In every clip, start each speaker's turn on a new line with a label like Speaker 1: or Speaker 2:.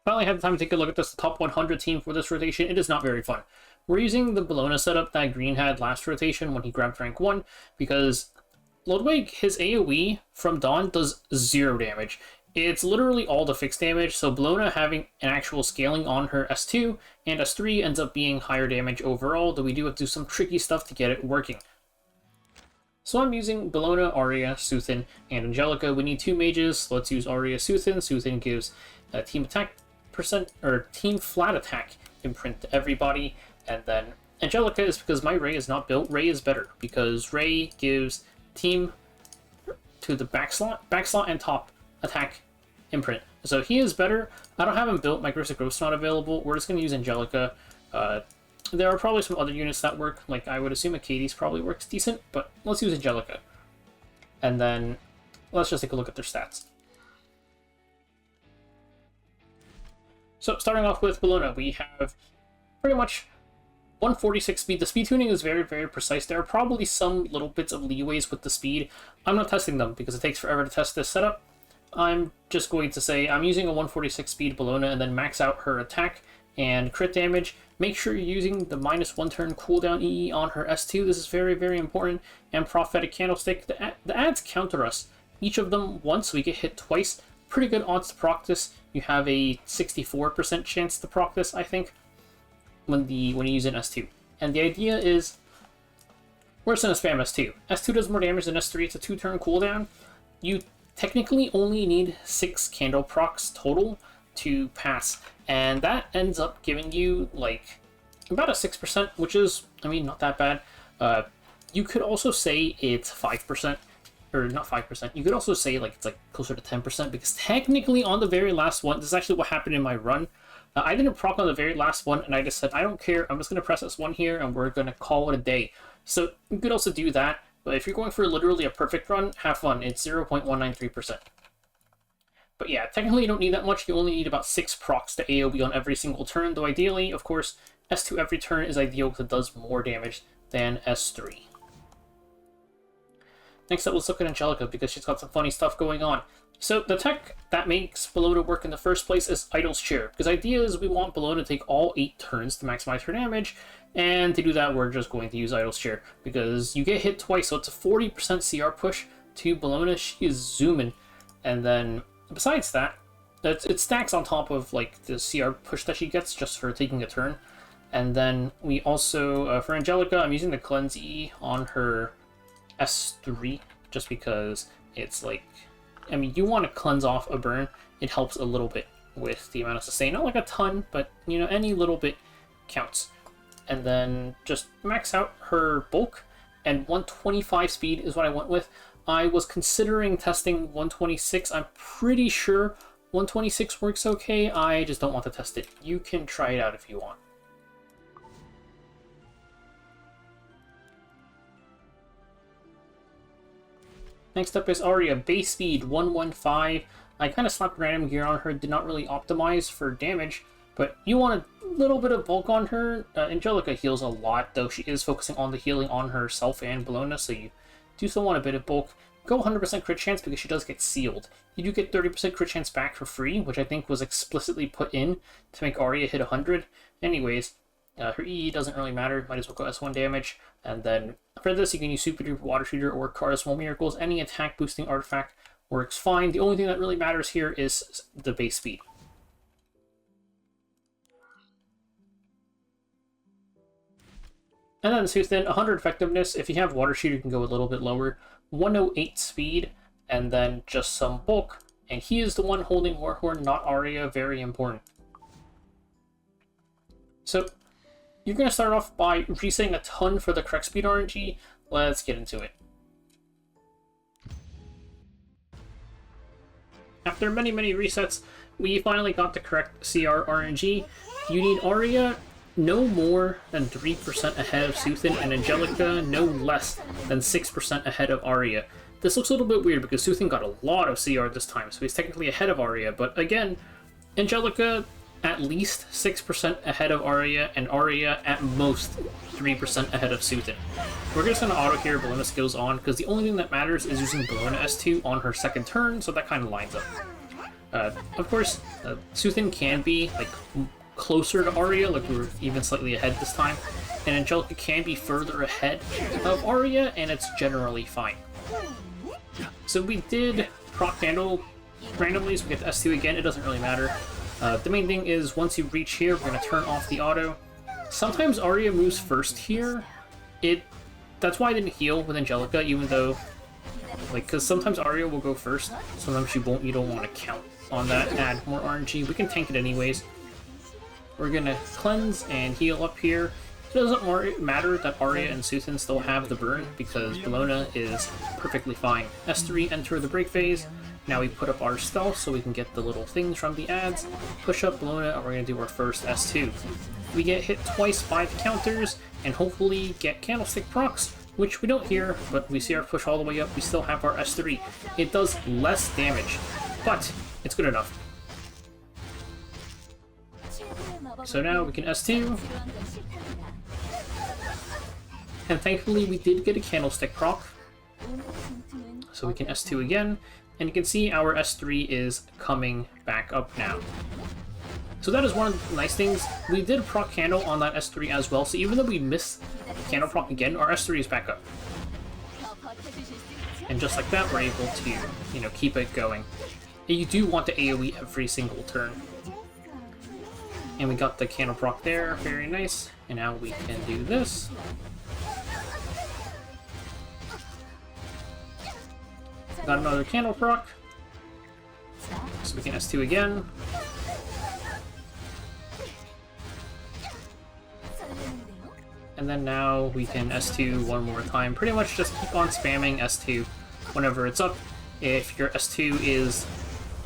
Speaker 1: finally had the time to take a look at this top 100 team for this rotation. It is not very fun. We're using the Bellona setup that Green had last rotation when he grabbed rank 1, because Ludwig, his AoE from Dawn does 0 damage. It's literally all the fixed damage, so Bellona having an actual scaling on her S2 and S3 ends up being higher damage overall, though we do have to do some tricky stuff to get it working. So I'm using Bellona, Aria, Suthan, and Angelica. We need 2 mages, so let's use Aria, Suthan. Suthan gives a team attack percent, or team flat attack imprint to everybody, and then Angelica is because my Ray is not built. Ray is better, because Ray gives team to the back slot and top attack imprint. So he is better. I don't have him built. My Grist of Growth's not available. We're just going to use Angelica. There are probably some other units that work, like I would assume Acades probably works decent, but let's use Angelica. And then let's just take a look at their stats. So starting off with Bellona, we have pretty much 146 speed. The speed tuning is very, very precise. There are probably some little bits of leeways with the speed. I'm not testing them because it takes forever to test this setup. I'm just going to say I'm using a 146 speed Bellona and then max out her attack and crit damage. Make sure you're using the -1 turn cooldown EE on her S2. This is very, very important. And Prophetic Candlestick. The ads counter us. Each of them once, we get hit twice. Pretty good odds to proc this. You have a 64% chance to proc this, I think, when you use an S2. And the idea is, we're just going to spam S2. S2 does more damage than S3. It's a 2-turn cooldown. You technically only need 6 candle procs total to pass, and that ends up giving you like about a 6%, which is, I mean, not that bad. You could also say it's 5%, or not 5%. You could also say like it's like closer to 10%, because technically on the very last one, this is actually what happened in my run. I didn't proc on the very last one, and I just said I don't care. I'm just gonna press this one here, and we're gonna call it a day. So you could also do that, but if you're going for literally a perfect run, have fun. It's 0.193%. But yeah, technically you don't need that much. You only need about 6 procs to AoE on every single turn, though ideally, of course, S2 every turn is ideal because it does more damage than S3. Next up, let's look at Angelica, because she's got some funny stuff going on. So the tech that makes Bellona work in the first place is Idol's Chair, because the idea is we want Bellona to take all 8 turns to maximize her damage, and to do that we're just going to use Idol's Chair, because you get hit twice, so it's a 40% CR push to Bellona. She is zooming, and then besides that, it stacks on top of like the CR push that she gets just for taking a turn. And then we also, for Angelica, I'm using the Cleanse E on her S3, just because it's like, I mean, you want to cleanse off a burn. It helps a little bit with the amount of sustain. Not like a ton, but, you know, any little bit counts. And then just max out her bulk, and 125 speed is what I went with. I was considering testing 126. I'm pretty sure 126 works okay. I just don't want to test it. You can try it out if you want. Next up is Aria, base speed 115. I kind of slapped random gear on her, did not really optimize for damage, but you want a little bit of bulk on her. Angelica heals a lot, though she is focusing on the healing on herself and Bellona, so you do still want a bit of bulk. Go 100% crit chance because she does get sealed. You do get 30% crit chance back for free, which I think was explicitly put in to make Aria hit 100. Anyways, her EE doesn't really matter, might as well go S1 damage. And then for this, you can use Super Duper Water Shooter or Card of Small Miracles. Any attack boosting artifact works fine. The only thing that really matters here is the base speed. And then Suthan, 100 effectiveness. If you have Water Shooter, you can go a little bit lower. 108 speed, and then just some bulk. And he is the one holding Warhorn, not Aria. Very important. So you're going to start off by resetting a ton for the correct speed RNG. Let's get into it. After many, many resets, we finally got the correct CR RNG. You need Aria no more than 3% ahead of Suthan, and Angelica no less than 6% ahead of Aria. This looks a little bit weird because Suthan got a lot of CR this time, so he's technically ahead of Aria, but again, Angelica at least 6% ahead of Aria, and Aria at most 3% ahead of Suthan. We're just going to auto here Bellona skills on, because the only thing that matters is using Bellona S2 on her second turn, so that kind of lines up. Of course, Suthan can be like closer to Aria, like we're even slightly ahead this time, and Angelica can be further ahead of Aria, and it's generally fine. So we did proc handle randomly, so we get to S2 again, it doesn't really matter. The main thing is, once you reach here, we're going to turn off the auto. Sometimes Aria moves first here. That's why I didn't heal with Angelica, even though, like, because sometimes Aria will go first, sometimes she won't, you don't want to count on that, add more RNG. We can tank it anyways. We're going to cleanse and heal up here. It doesn't matter that Aria and Suthan still have the burn, because Bellona is perfectly fine. S3, enter the break phase. Now we put up our stealth so we can get the little things from the ads. Push up Bellona, and we're going to do our first S2. We get hit twice by the counters, and hopefully get candlestick procs, which we don't hear, but we see our push all the way up. We still have our S3. It does less damage, but it's good enough. So now we can S2. And thankfully we did get a candlestick proc. So we can S2 again. And you can see our S3 is coming back up now. So that is one of the nice things. We did proc candle on that S3 as well, so even though we missed candle proc again, our S3 is back up. And just like that, we're able to, you know, keep it going. And you do want to AoE every single turn. And we got the candle proc there, very nice. And now we can do this. Got another candle proc. So we can S2 again. And then now we can S2 one more time. Pretty much just keep on spamming S2 whenever it's up. If your S2 is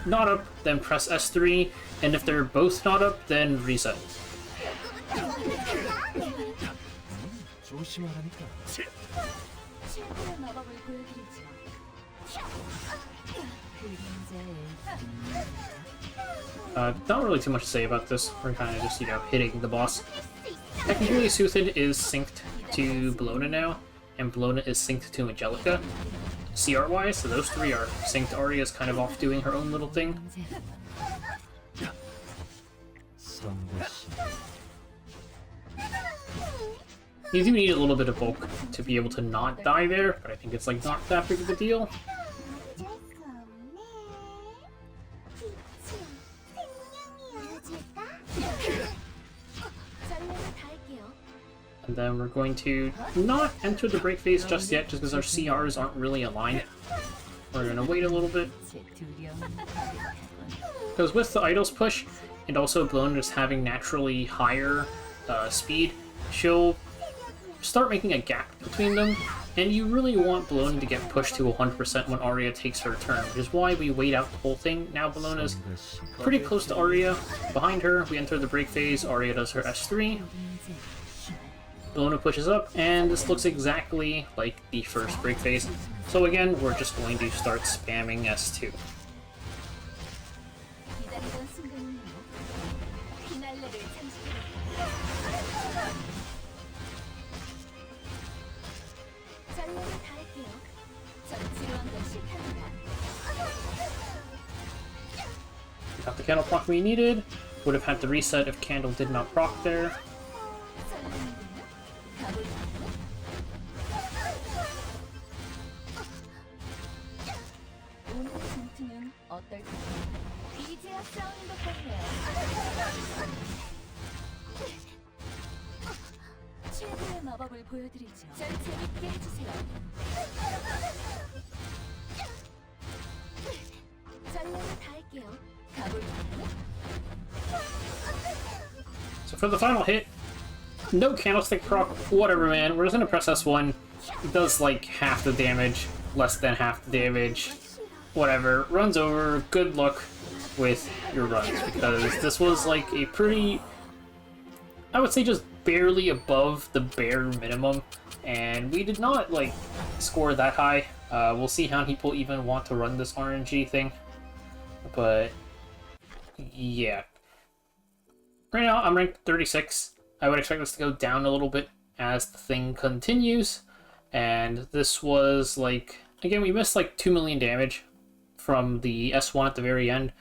Speaker 1: not up, then press S3. And if they're both not up, then reset. Not really too much to say about this. We're kind of just, you know, hitting the boss. Technically, Suthan is synced to Bellona now, and Bellona is synced to Angelica, CR-wise, so those three are synced. Aria's kind of off doing her own little thing. You do need a little bit of bulk to be able to not die there, but I think it's like not that big of a deal. And then we're going to not enter the break phase just yet, just because our CRs aren't really aligned. We're going to wait a little bit. Because with the idols push, and also Bellona just having naturally higher speed, she'll start making a gap between them, and you really want Bellona to get pushed to 100% when Aria takes her turn, which is why we wait out the whole thing. Now Bellona's pretty close to Aria. Behind her, we enter the break phase, Aria does her S3. Bellona pushes up, and this looks exactly like the first break phase. So again, we're just going to start spamming S2. Got the candle proc we needed. Would have had to reset if candle did not proc there. So for the final hit, no candlestick proc, whatever man, we're just gonna press S1. It does like half the damage, less than half the damage, whatever, runs over, good luck with your runs, because this was like a pretty, I would say just barely above the bare minimum, and we did not like score that high. We'll see how many people even want to run this RNG thing, but yeah. Right now I'm ranked 36. I would expect this to go down a little bit as the thing continues, and this was like, again, we missed like 2 million damage from the S1 at the very end.